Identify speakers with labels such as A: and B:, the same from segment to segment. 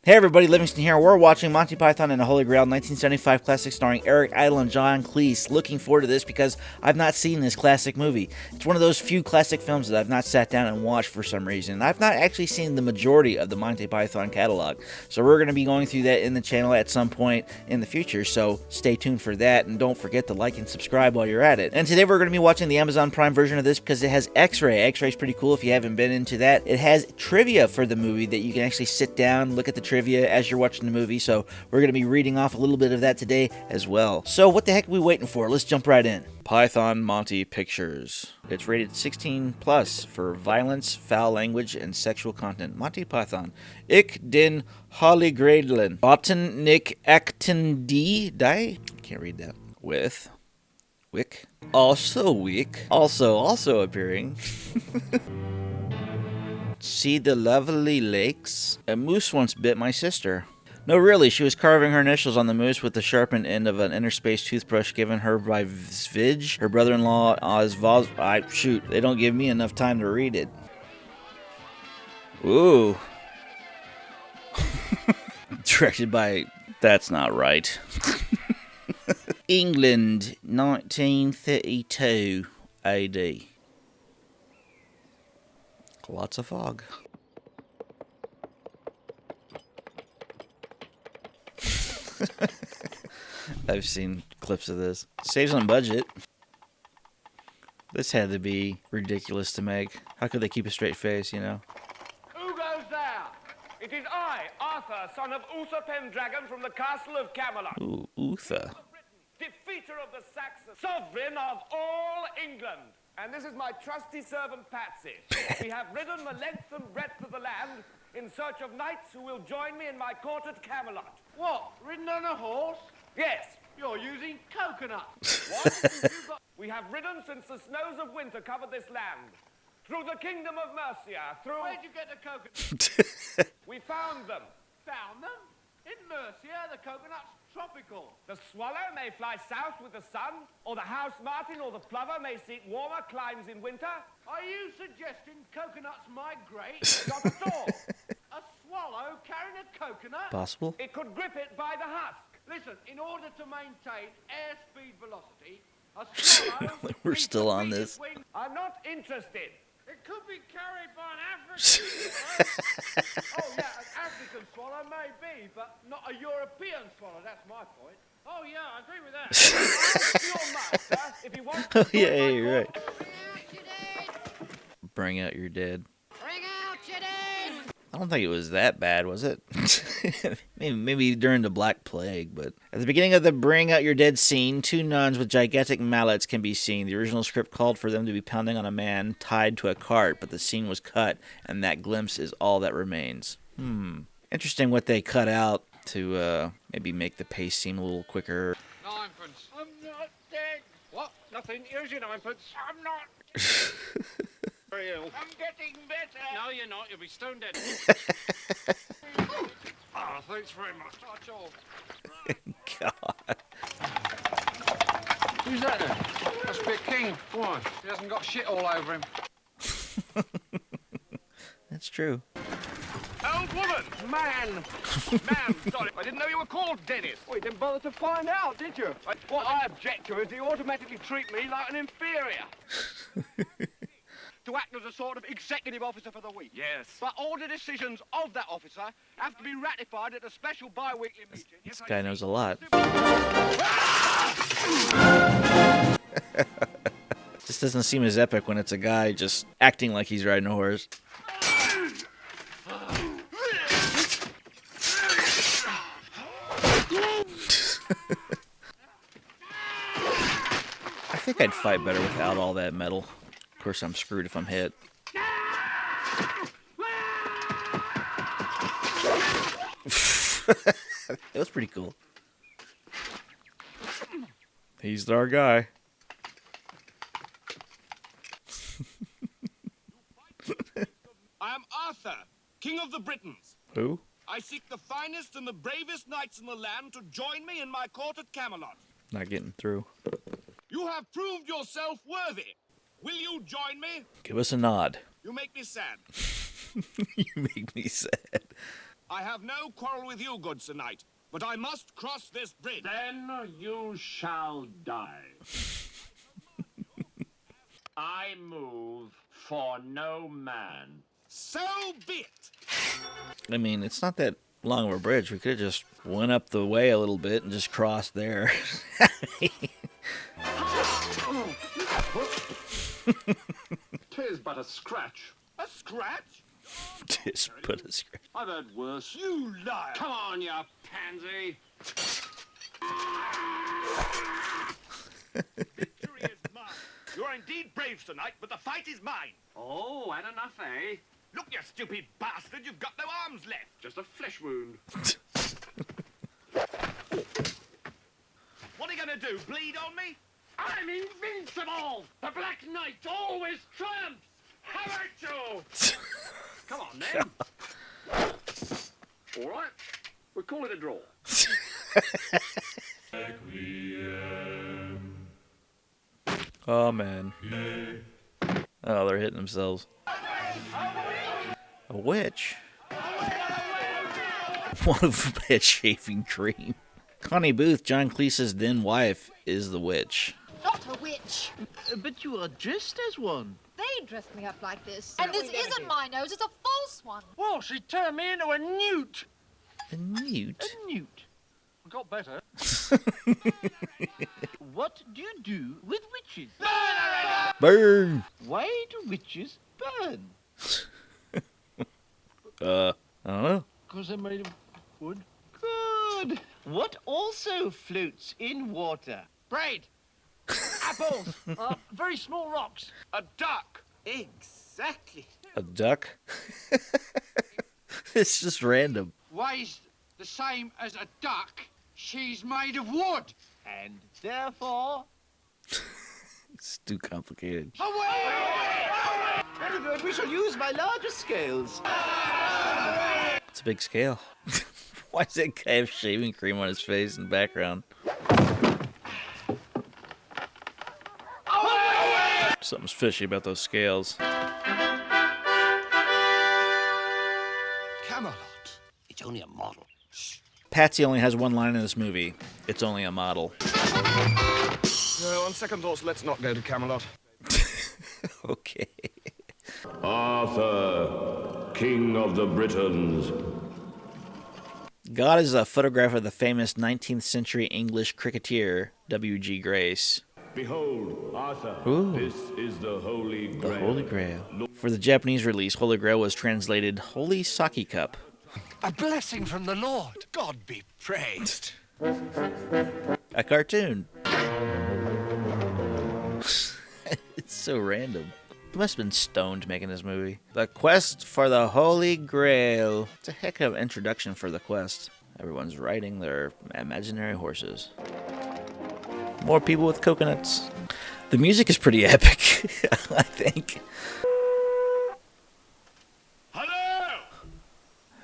A: Hey everybody, Livingston here. We're watching Monty Python and the Holy Grail 1975 classic starring Eric Idle and John Cleese. Looking forward to this because I've not seen this classic movie. It's one of those few classic films that I've not sat down and watched for some reason. And I've not actually seen the majority of the Monty Python catalog. So we're going to be going through that in the channel at some point in the future. So stay tuned for that and don't forget to like and subscribe while you're at it. And today we're going to be watching the Amazon Prime version of this because it has X-Ray. X-Ray's pretty cool if you haven't been into that. It has trivia for the movie that you can actually sit down, look at the trivia as you're watching the movie, so we're going to be reading off a little bit of that today as well. So what the heck are we waiting for? Let's jump right in. Python Monty Pictures. It's rated 16 plus for violence, foul language, and sexual content. Monty Python. Ik den Holy Grail. Botten Nick Acton D. Die? Can't read that. With Wick. Also Wick. Also appearing. See the lovely lakes? A moose once bit my sister. No, really, she was carving her initials on the moose with the sharpened end of an interspaced toothbrush given her by Zvij, her brother-in-law Ozvoz. Shoot, they don't give me enough time to read it. Ooh. Directed by... That's not right. England, 1932 AD. Lots of fog. I've seen clips of this. Saves on budget. This had to be ridiculous to make. How could they keep a straight face, you know?
B: Who goes there? It is I, Arthur, son of Uther Pendragon from the castle of Camelot.
A: Ooh, Uther.
B: Defeater of the Saxons, sovereign of all England. And this is my trusty servant Patsy. We have ridden the length and breadth of the land in search of knights who will join me in my court at Camelot.
C: What? Ridden on a horse?
B: Yes.
C: You're using coconut.
B: What? We have ridden since the snows of winter covered this land. Through the kingdom of Mercia, through...
C: Where'd you get the coconut?
B: We found them.
C: Found them? In Mercia, the coconut's tropical.
B: The swallow may fly south with the sun, or the house martin or the plover may seek warmer climes in winter.
C: Are you suggesting coconuts migrate?
B: Not at all.
C: A swallow carrying a coconut?
A: Possible?
B: It could grip it by the husk.
C: Listen, in order to maintain airspeed velocity, a swallow...
A: We're still on this.
B: I'm not interested.
C: It could be carried by an African swallow. Oh, yeah, an African swallow may be, but not a European swallow. That's my point. Oh, yeah, I agree with that.
B: Ask your master if he wants
A: Oh,
B: to
A: yeah, you're right.
B: Bring out your dead.
A: Bring out your dead! I don't think it was that bad, was it? maybe during the Black Plague, but... At the beginning of the Bring Out Your Dead scene, two nuns with gigantic mallets can be seen. The original script called for them to be pounding on a man tied to a cart, but the scene was cut, and that glimpse is all that remains. Interesting what they cut out to maybe make the pace seem a little quicker.
C: Ninepence. I'm not dead. What? Nothing. Here's your ninepence. I'm not very ill. I'm getting better. No, you're not. You'll be stone dead. Oh, thanks very much. Touch off.
A: God.
C: Who's that then? Must be a king. Why? He hasn't got shit all over him.
A: That's true.
B: Old woman! Man! Man, sorry. I didn't know you were called Dennis.
C: Well, you didn't bother to find out, did you?
B: What I object to is you automatically treat me like an inferior.
C: To act as a sort of executive officer for the week.
B: Yes.
C: But all the decisions of that officer have to be ratified at a special bi-weekly meeting.
A: This guy knows a lot. This doesn't seem as epic when it's a guy just acting like he's riding a horse. I think I'd fight better without all that metal. Of course, I'm screwed if I'm hit. It was pretty cool. He's our guy.
B: I am Arthur, King of the Britons.
A: Who?
B: I seek the finest and the bravest knights in the land to join me in my court at Camelot.
A: Not getting through.
B: You have proved yourself worthy. Will you join me?
A: Give us a nod.
B: You make me sad.
A: You make me sad.
B: I have no quarrel with you, good Sir Knight, but I must cross this bridge.
C: Then you shall die. I move for no man.
B: So be it.
A: I mean, it's not that long of a bridge. We could have just went up the way a little bit and just crossed there.
C: Tis but a scratch.
B: A scratch?
A: Just put a scratch.
C: I've had worse.
B: You liar.
C: Come on, you pansy.
B: Victory is mine. You are indeed brave, Sir Knight, but the fight is mine.
C: Oh, had enough, eh?
B: Look, you stupid bastard, you've got no arms left.
C: Just a flesh wound.
B: What are you going to do, bleed on me?
C: I'm invincible! The Black Knight always triumphs! Have at you! Come on, then. All right, we'll call it a draw.
A: Oh, man. Oh, they're hitting themselves. A witch? What a bad shaving cream. Connie Booth, John Cleese's then wife, is the witch.
D: Not a witch.
E: But you are dressed as one.
D: They dressed me up like this. And this isn't my nose, it's a false one.
C: Well, she turned me into a newt.
A: A newt?
E: A newt.
C: Got better.
E: What do you do with witches?
A: Burn!
E: Why do witches burn?
A: I don't know.
E: Because they're made of wood. Good. What also floats in water?
C: Bread. Apples. Very small rocks.
B: A duck.
E: Exactly.
A: A duck? It's just random.
C: Weighs the same as a duck. She's made of wood.
E: And therefore...
A: It's too complicated.
E: Very good. We shall use my larger scales.
A: It's a big scale. Why does that guy have shaving cream on his face in the background? Something's fishy about those scales.
B: Camelot.
C: It's only a model.
A: Patsy only has one line in this movie. It's only a model.
B: No, on second thoughts, let's not go to Camelot.
A: Okay.
F: Arthur, King of the Britons.
A: God is a photograph of the famous 19th century English cricketer W.G. Grace.
F: Behold, Arthur,
A: Ooh.
F: this is the Holy Grail.
A: The Holy Grail. For the Japanese release, Holy Grail was translated Holy Sake Cup.
G: A blessing from the Lord. God be praised.
A: A cartoon. It's so random. He must have been stoned making this movie. The Quest for the Holy Grail. It's a heck of an introduction for the quest. Everyone's riding their imaginary horses. More people with coconuts. The music is pretty epic, I think.
B: Hello!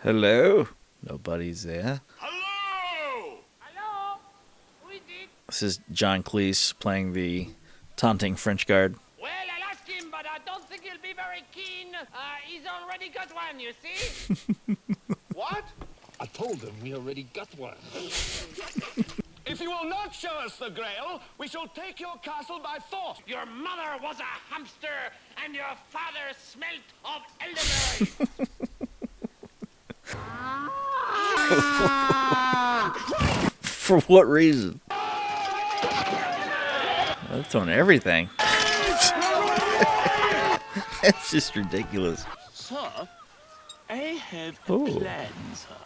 A: Hello? Nobody's there.
B: Hello!
C: Hello? Who is it?
A: This is John Cleese playing the taunting French guard.
C: Well, I'll ask him, but I don't think he'll be very keen. He's already got one, you see?
B: What?
E: I told them we already got one.
B: If you will not show us the Grail, we shall take your castle by force.
C: Your mother was a hamster, and your father smelt of elderberry.
A: For what reason? That's on everything. That's just ridiculous.
E: Sir, I have
A: Ooh.
E: a plan, sir.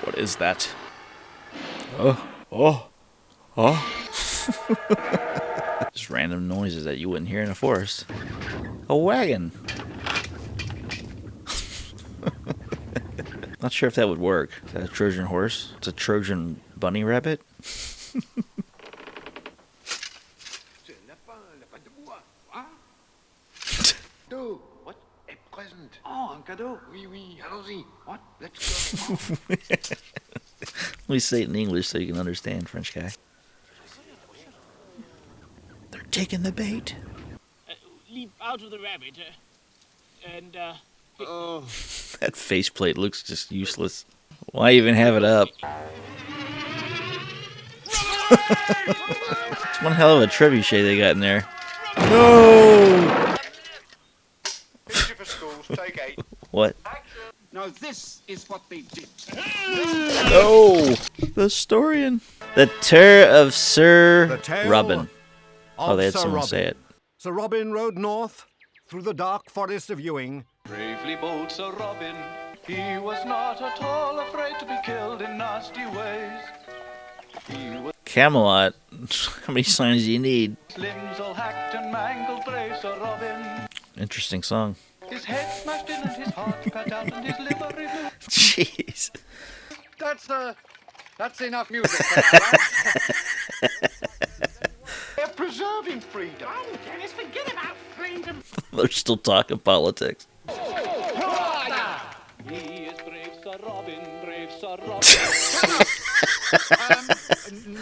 A: What is that? Oh. Just random noises that you wouldn't hear in a forest. A wagon. Not sure if that would work. Is that a Trojan horse? It's a Trojan bunny rabbit?
G: What? A present. Oh, un cadeau. Oui, oui. Allons-y. What? Let's go.
A: Let me say it in English so you can understand, French guy. They're taking the bait.
E: Leap out of the rabbit, and,
A: That faceplate looks just useless. Why even have it up? It's one hell of a trebuchet they got in there. No!
G: Finish it for schools, take 8.
A: What?
C: Now this is what they did.
A: No! The historian. The Terror of Sir
H: The tale
A: Robin.
H: of
A: Oh, they had
H: Sir
A: someone
H: Robin.
A: say it.
H: Sir Robin rode north through the dark forest of Ewing.
I: Bravely bold Sir Robin, he was not at all afraid to be killed in nasty ways. He was
A: Camelot. How many signs do you need?
I: limbs all hacked and mangled, brave Sir Robin.
A: Interesting song.
I: His head smashed in and his heart cut out and his liver removed.
A: Jeez.
G: That's enough music for now, right?
C: They're preserving freedom. Dennis, forget about freedom.
A: They're still talking politics.
I: He is brave Sir Robin, brave Sir Robin.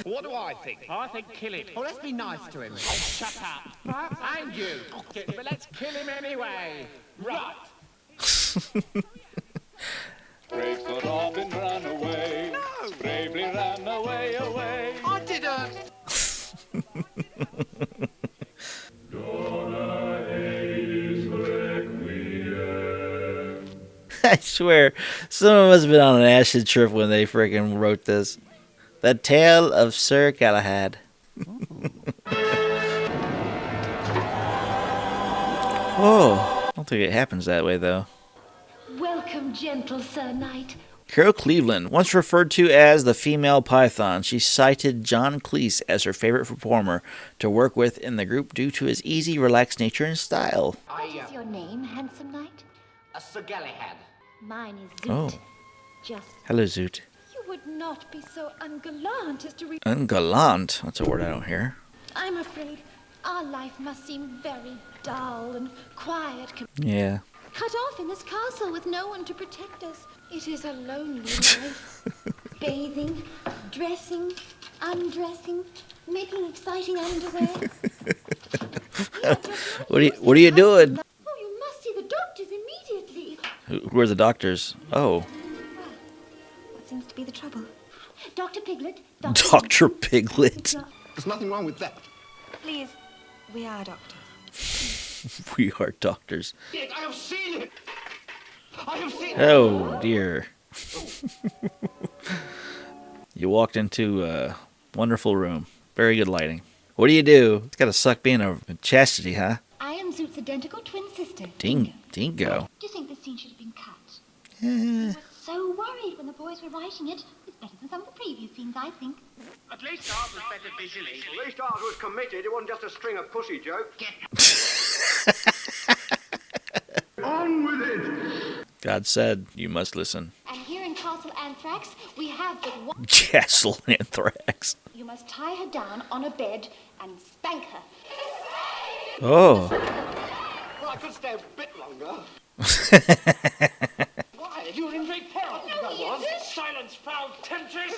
C: What do I think? I think kill him. Oh, let's be nice to him. Oh, shut up. And you. But let's kill him anyway. Right.
I: Brave Sir Robin ran away.
C: No.
I: Bravely ran away, away.
C: I didn't.
A: I swear, someone must have been on an acid trip when they freaking wrote this. The Tale of Sir Galahad. Whoa. I don't think it happens that way, though.
J: Welcome, gentle Sir Knight.
A: Carol Cleveland, once referred to as the female Python, she cited John Cleese as her favorite performer to work with in the group due to his easy, relaxed nature and style.
J: What is your name, handsome knight?
C: Sir Galahad.
J: Mine is Zoot.
A: Oh.
J: Just,
A: Hello, Zoot.
J: you would not be so ungallant as to
A: Ungallant. That's a word I don't hear.
J: I'm afraid our life must seem very dull and quiet.
A: Yeah.
J: Cut off in this castle with no one to protect us. It is a lonely life. Bathing, dressing, undressing, making exciting underwear.
A: What are you doing?
J: Oh, you must see the doctors immediately.
A: Who are the doctors? Oh.
J: What seems to be the trouble? Dr. Piglet.
A: Dr. Piglet.
C: There's nothing wrong with that.
J: Please, we are doctors.
A: We are doctors.
C: Yes, I have seen it. I have seen it.
A: Oh, dear. You walked into a wonderful room. Very good lighting. What do? It's got to suck being a chastity, huh?
J: I am Zoot's identical twin sister.
A: Dingo.
J: Do you think this scene should have been cut? I was so worried when the boys were writing it. It's better than some of the previous scenes, I think.
C: At least ours was better visually.
G: At least ours was committed. It wasn't just a string of pussy jokes. On with it!
A: God said, you must listen.
J: And here in Castle Anthrax, we have but one.
A: Castle Anthrax.
J: You must tie her down on a bed and spank her.
A: Oh.
C: Well, I could stay a bit longer. Why? You're in great peril.
J: No, he isn't.
C: Silence, foul temptress.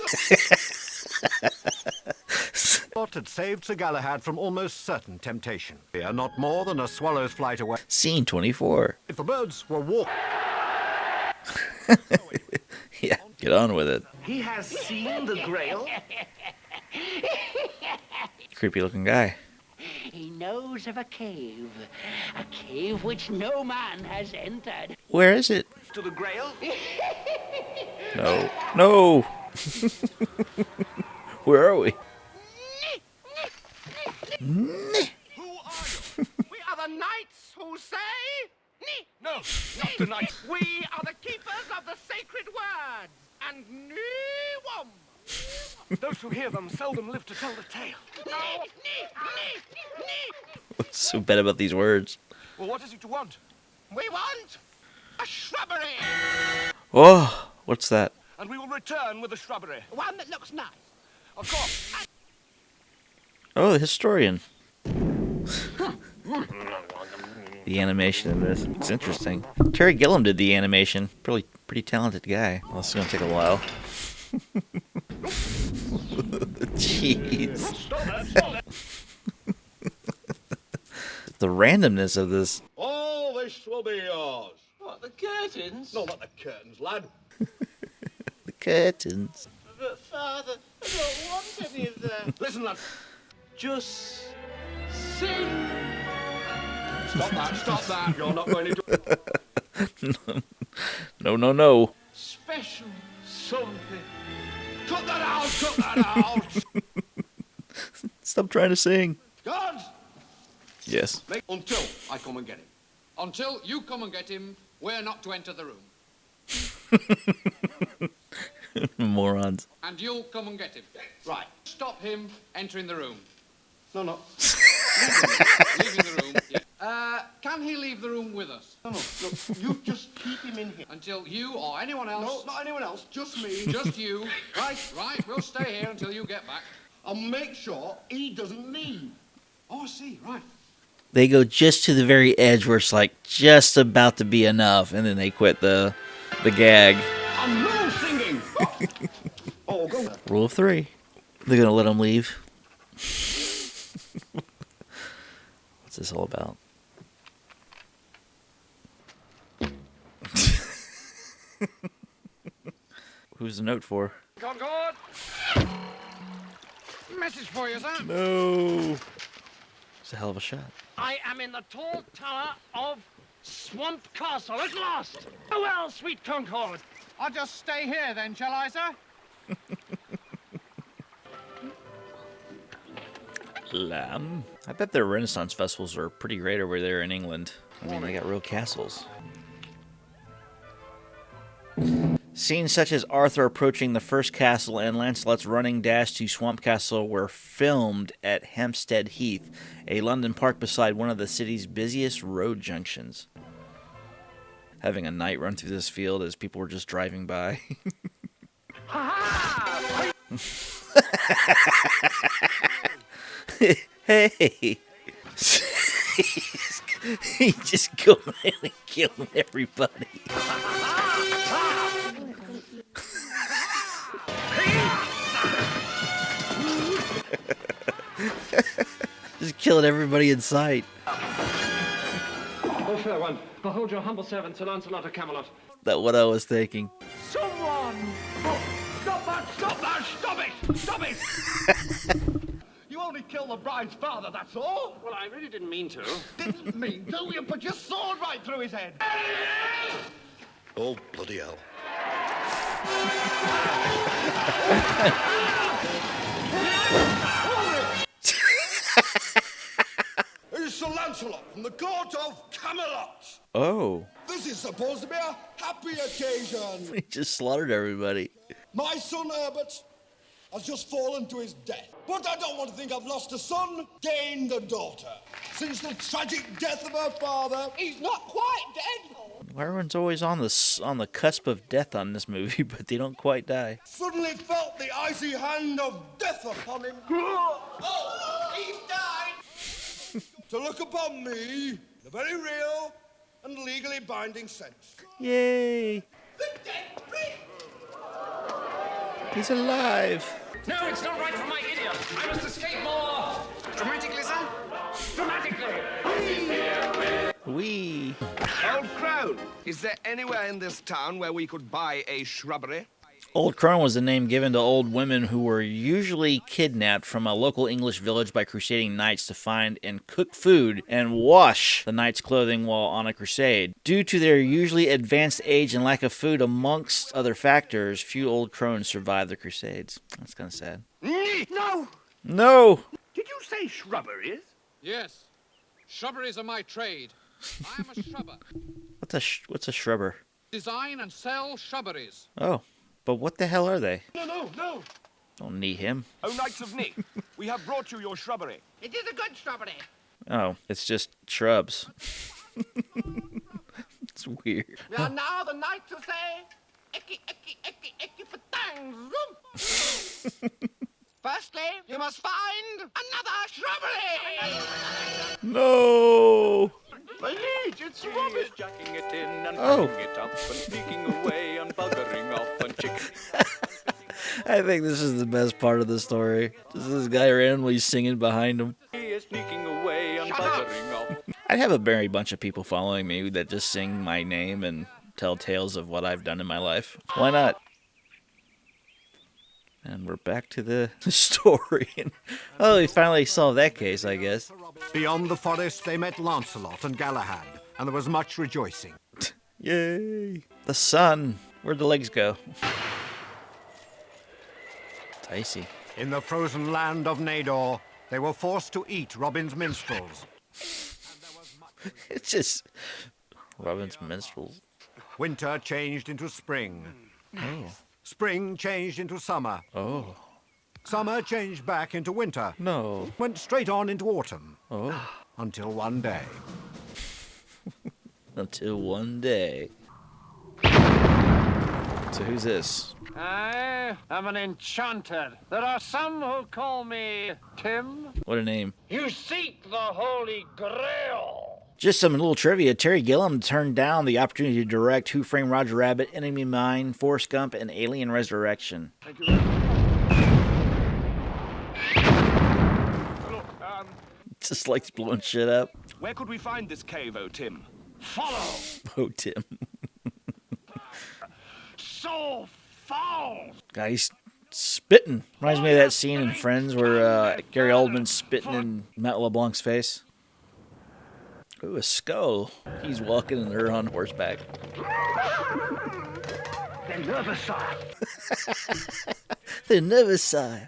H: What had saved Sir Galahad from almost certain temptation. Here, not more than a swallow's flight away.
A: Scene 24.
H: If the birds were walking.
A: Yeah, get on with it.
C: He has seen the Grail.
A: Creepy looking guy.
E: He knows of a cave which no man has entered.
A: Where is it?
C: To the Grail?
A: No. No. Where are we?
C: Who are you? We are the knights who say... No, not the knights. We are the keepers of the sacred words. And those who hear them seldom live to tell the tale.
A: What's so bad about these words?
C: Well, what is it you want? We want a shrubbery.
A: Oh, what's that?
C: And we will return with a shrubbery. One that looks nice. Of course.
A: Oh, the historian. The animation in this. It's interesting. Terry Gilliam did the animation. Pretty talented guy. Well, this is going to take a while. Jeez. The randomness of this.
G: All this will be yours.
E: What, the curtains?
G: No, not the curtains, lad.
A: The curtains.
E: But, Father, I don't want any of that.
G: Listen, lad.
E: Just sing.
G: Stop that. You're not going to...
A: No.
E: Special something.
G: Cut that out.
A: Stop trying to sing.
G: Guards!
A: Yes.
G: Until I come and get him.
K: Until you come and get him, we're not to enter the room.
A: Morons.
K: And you'll come and get him.
G: Right.
K: Stop him entering the room.
G: No.
K: Leaving the room. Yeah. Can he leave the room with us?
G: No. Look, you just keep him in here.
K: Until you or anyone else...
G: No, not anyone else. Just me.
K: Just you. Right. We'll stay here until you get back.
G: I'll make sure he doesn't leave.
K: Oh, I see. Right.
A: They go just to the very edge where it's like just about to be enough, and then they quit the gag.
G: I'm no singing. Oh, go.
A: Rule of 3. They're gonna let them leave. What's this all about? Who's the note for?
B: Concord! Message for you, sir.
A: No. It's a hell of a shot.
C: I am in the tall tower of Swamp Castle at last. Oh, well, sweet Concord.
B: I'll just stay here then, shall I, sir?
A: Lamb. I bet their Renaissance festivals are pretty great over there in England. I mean, they got real castles. Scenes such as Arthur approaching the first castle and Lancelot's running dash to Swamp Castle were filmed at Hampstead Heath, a London park beside one of the city's busiest road junctions. Having a knight run through this field as people were just driving by. Hey! He just going and killing everybody. Just killing everybody in sight.
C: Oh, fair one. Behold your humble servant, Sir Lancelot of Camelot.
A: That's what I was thinking.
C: Someone!
G: Oh, stop it! You only killed the bride's father, that's all.
C: Well, I really didn't mean to.
G: Didn't mean to. You put your sword right through his head. Oh, bloody hell. It's Sir Lancelot from the court of Camelot.
A: Oh.
G: This is supposed to be a happy occasion.
A: He just slaughtered everybody.
G: My son Herbert has just fallen to his death. But I don't want to think I've lost a son, gained a daughter. Since the tragic death of her father, he's not quite dead.
A: Everyone's always on the cusp of death on this movie, but they don't quite die.
G: Suddenly felt the icy hand of death upon him. Oh, he's died. To look upon me in a very real and legally binding sense.
A: Yay!
G: The dead prince!
A: He's alive.
C: No, it's not right for my idiom. I must escape more. Dramatically, sir? Dramatically.
A: Wee.
B: Old Crone, is there anywhere in this town where we could buy a shrubbery?
A: Old Crone was the name given to old women who were usually kidnapped from a local English village by crusading knights to find and cook food and wash the knight's clothing while on a crusade. Due to their usually advanced age and lack of food, amongst other factors, few old crones survived the crusades. That's kind of sad.
C: No!
A: No!
C: Did you say shrubberies?
K: Yes. Shrubberies are my trade. I am a shrubber.
A: What's a shrubber?
K: Design and sell shrubberies.
A: Oh. But what the hell are they?
B: No.
A: Don't need him.
B: O Knights of Nick, we have brought you your shrubbery.
C: It is a good shrubbery.
A: Oh, it's just shrubs. It's weird.
C: We are now the knights who say, Eki for thangs. Firstly, you must find another shrubbery.
A: No!
C: My liege, it's rubbish.
I: Jacking it in and
A: Oh.
I: packing it up and sneaking away and buggering off and chicken.
A: I think this is the best part of the story. Just this guy randomly singing behind him.
I: He is sneaking away and buggering off.
A: I'd have a very bunch of people following me that just sing my name and tell tales of what I've done in my life. Why not? And we're back to the story. Oh, we finally solved that case, I guess.
H: Beyond the forest, they met Lancelot and Galahad, and there was much rejoicing.
A: Yay! The sun. Where'd the legs go? Dicey.
H: In the frozen land of Nador, they were forced to eat Robin's minstrels.
A: It's just Robin's minstrels.
H: Winter changed into spring.
A: Oh.
H: Spring changed into summer.
A: Oh.
H: Summer changed back into winter.
A: No.
H: Went straight on into autumn.
A: Oh.
H: Until one day.
A: Until one day. So who's this?
C: I am an enchanter. There are some who call me Tim.
A: What a name.
C: You seek the Holy Grail.
A: Just some little trivia. Terry Gilliam turned down the opportunity to direct Who Framed Roger Rabbit, Enemy Mine, Forrest Gump, and Alien Resurrection.
C: Thank you.
B: Look,
A: Just likes blowing shit up.
B: where could we find this cave, oh Tim?
C: Follow.
A: Oh, Tim.
C: So foul.
A: Guy's spitting. Reminds me of that scene in Friends where Gary Oldman's spitting in Matt LeBlanc's face. Ooh, a skull. He's walking and they're on horseback.
C: They never saw.
A: They never saw.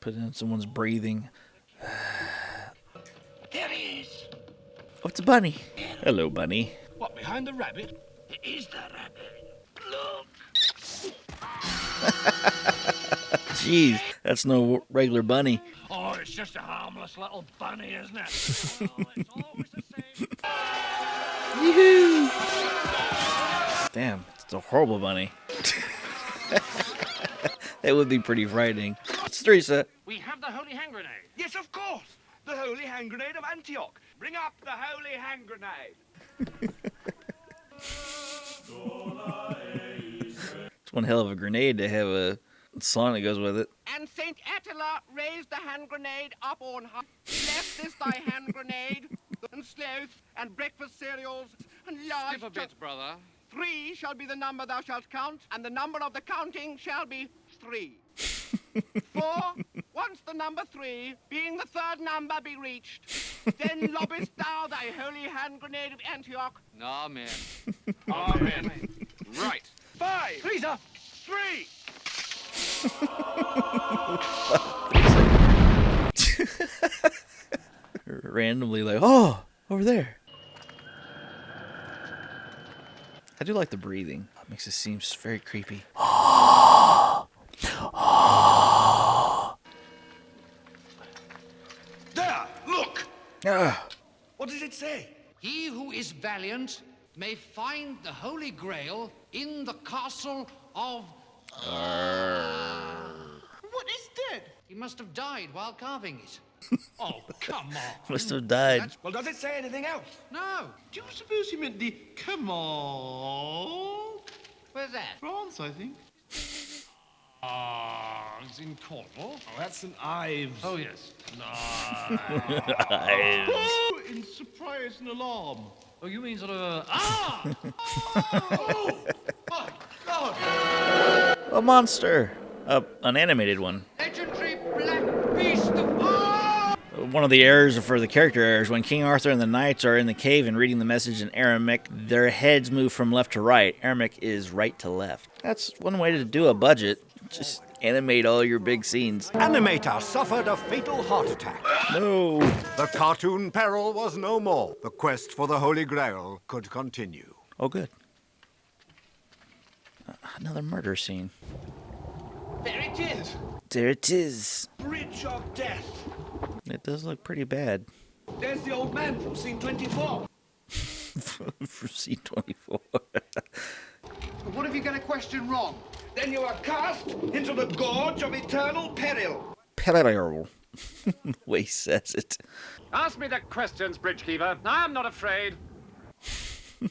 A: Put in someone's breathing.
C: There he is.
A: Oh, it's a bunny. Hello, bunny.
C: What, behind the rabbit? It is the rabbit. Look.
A: Jeez, that's no regular bunny.
C: Oh, it's just a harmless little bunny, isn't it? Oh, it's always the same.
A: Yoo-hoo! Damn, it's a horrible bunny. That would be pretty frightening. It's Teresa.
C: We have the holy hand grenade.
B: Yes, of course. The holy hand grenade of Antioch. Bring up the holy hand grenade.
A: It's one hell of a grenade to have a song that goes with it.
L: And Saint Attila raised the hand grenade up on high. Left this thy hand grenade, and sloth, and breakfast cereals, and large...
C: Skip a bit, brother.
L: 3 shall be the number thou shalt count, and the number of the counting shall be 3. 4, once the number 3, being the third number, be reached, then lobbest thou thy holy hand grenade of Antioch.
C: Amen. Amen. Right.
B: 5,
C: Teresa.
B: 3.
A: Randomly like, oh, over there. I do like the breathing. It makes it seem very creepy.
G: There, look!
B: What does it say?
K: He who is valiant may find the Holy Grail in the castle of...
L: What is dead?
K: He must have died while carving it.
C: Oh, come on.
A: Must have died.
B: Well, does it say anything else?
K: No.
E: Do you suppose he meant the come on?
K: Where's that?
E: France, I think.
C: It's in Cornwall.
B: Oh, that's St. Ives.
C: Oh, yes.
E: Oh, in surprise and alarm.
C: Oh, you mean sort of Ah!
E: Oh, my God!
A: A monster. An animated one.
K: Legendary black beast of...
A: One of the errors for the character errors, when King Arthur and the knights are in the cave and reading the message in Aramaic, their heads move from left to right. Aramaic is right to left. That's one way to do a budget. Just animate all your big scenes.
H: Animator suffered a fatal heart attack.
A: No.
H: The cartoon peril was no more. The quest for the Holy Grail could continue.
A: Oh, good. Another murder scene.
B: There it is.
A: There it is.
B: Bridge of death.
A: It does look pretty bad.
B: There's the old man from scene 24.
A: For scene 24.
K: What have you got a question wrong?
B: Then you are cast into the gorge of eternal peril.
A: Peril. The way he says it.
C: Ask me the questions, Bridgekeeper. I'm not afraid.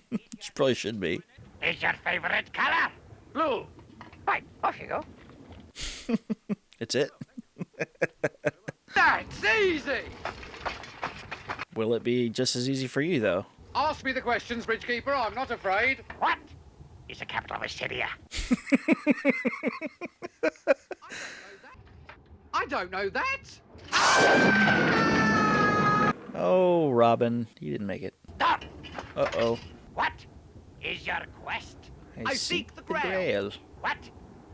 A: Which probably should be.
L: Is your favorite color?
C: Blue.
L: Right, off you go.
A: It's it.
L: There! That's easy.
A: Will it be just as easy for you, though?
L: Ask me the questions, Bridgekeeper. I'm not afraid.
C: What is the capital of Australia?
L: I don't know that.
A: Oh, Robin, you didn't make it.
C: Stop!
A: Uh-oh.
C: What is your quest?
A: I seek the Grail.
C: What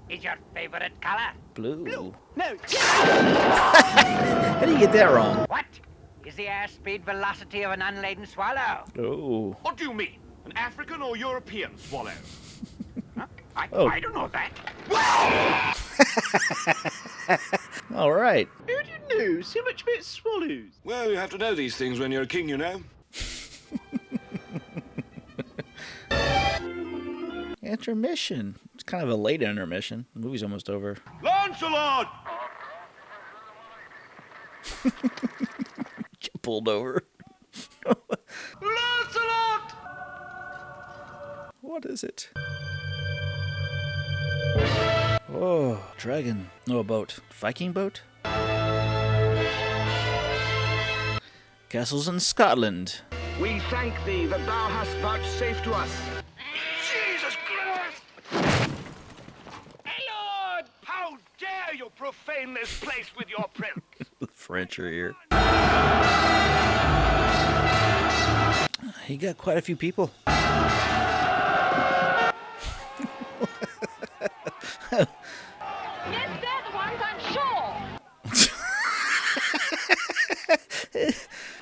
C: is your favorite color?
A: Blue.
L: No.
A: How do you get that wrong?
C: What is the airspeed velocity of an unladen swallow?
A: Oh.
B: What do you mean? An African or European swallow?
C: Huh? I don't know that.
A: All right.
E: Who do you know so much about swallows?
G: Well, you have to know these things when you're a king, you know.
A: Intermission. It's kind of a late intermission. The movie's almost over.
B: Lancelot!
A: Get pulled over.
B: Lancelot!
A: What is it? Oh, dragon. No, a boat. Viking boat? Castles in Scotland.
L: We thank thee that thou hast vouchsafed to us.
B: Jesus Christ!
C: Hey, Lord!
B: How dare you profane this place with your prince?
A: The French are here. He got quite a few people.
D: Yes, they're the ones, I'm sure.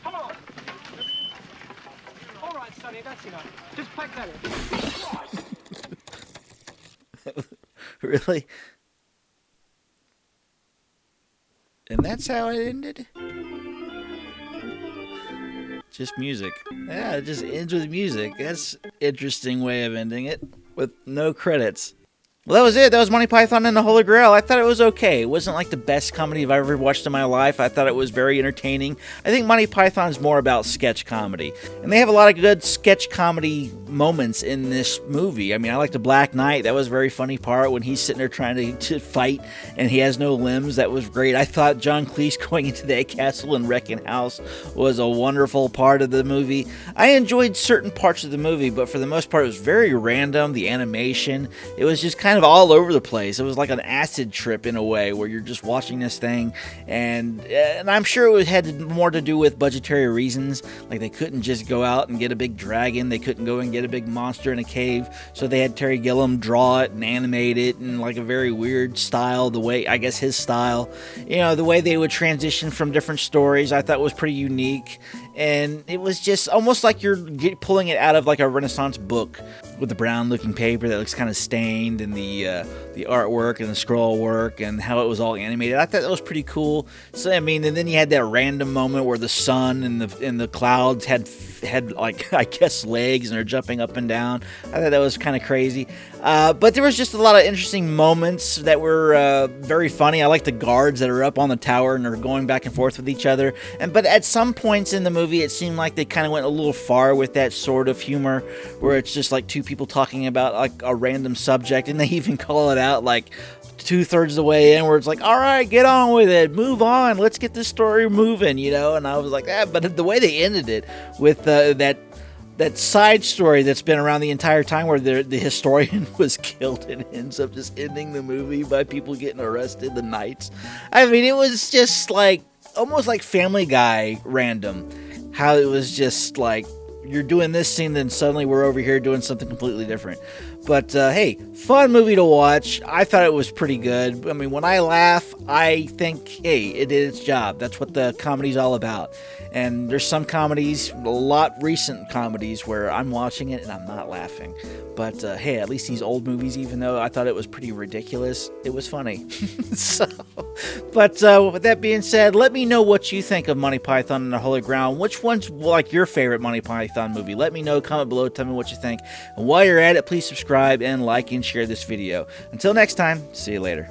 L: Come on. All right, Sonny, that's enough. Just pack that in.
A: Really? And that's how it ended? Just music. Yeah, it just ends with music. That's an interesting way of ending it, with no credits. Well, that was it. That was Monty Python and the Holy Grail. I thought it was okay. It wasn't like the best comedy I've ever watched in my life. I thought it was very entertaining. I think Monty Python's more about sketch comedy. And they have a lot of good sketch comedy moments in this movie. I mean, I like the Black Knight. That was a very funny part when he's sitting there trying to fight and he has no limbs. That was great. I thought John Cleese going into that castle and wrecking house was a wonderful part of the movie. I enjoyed certain parts of the movie, but for the most part, it was very random. The animation, it was just kind of all over the place. It was like an acid trip in a way where you're just watching this thing, and I'm sure it had more to do with budgetary reasons. Like they couldn't just go out and get a big dragon. They couldn't go and get a big monster in a cave, so they had Terry Gilliam draw it and animate it in like a very weird style, the way, I guess, his style. You know, the way they would transition from different stories I thought was pretty unique, and it was just almost like you're pulling it out of like a Renaissance book with the brown looking paper that looks kind of stained, and the artwork and the scroll work and how it was all animated. I thought that was pretty cool. So I mean, and then you had that random moment where the sun and the clouds had like, I guess, legs and they're jumping up and down. I thought that was kind of crazy. But there was just a lot of interesting moments that were very funny. I like the guards that are up on the tower and are going back and forth with each other. But at some points in the movie, it seemed like they kind of went a little far with that sort of humor, where it's just like two people talking about like a random subject, and they even call it out like 2/3 of the way in, where it's like, all right, get on with it, move on, let's get this story moving, you know. And I was like, but the way they ended it with that side story that's been around the entire time, where the historian was killed and ends up just ending the movie by people getting arrested, the knights. I mean, it was just like almost like Family Guy random, how it was just like you're doing this scene, then suddenly we're over here doing something completely different. But hey, fun movie to watch. I thought it was pretty good. I mean, when I laugh, I think, hey, it did its job. That's what the comedy's all about. And there's some comedies, a lot recent comedies, where I'm watching it and I'm not laughing. But hey, at least these old movies, even though I thought it was pretty ridiculous, it was funny. But with that being said, let me know what you think of Monty Python and the Holy Grail. Which one's like your favorite Monty Python movie? Let me know. Comment below. Tell me what you think. And while you're at it, please subscribe and like and share this video. Until next time, see you later.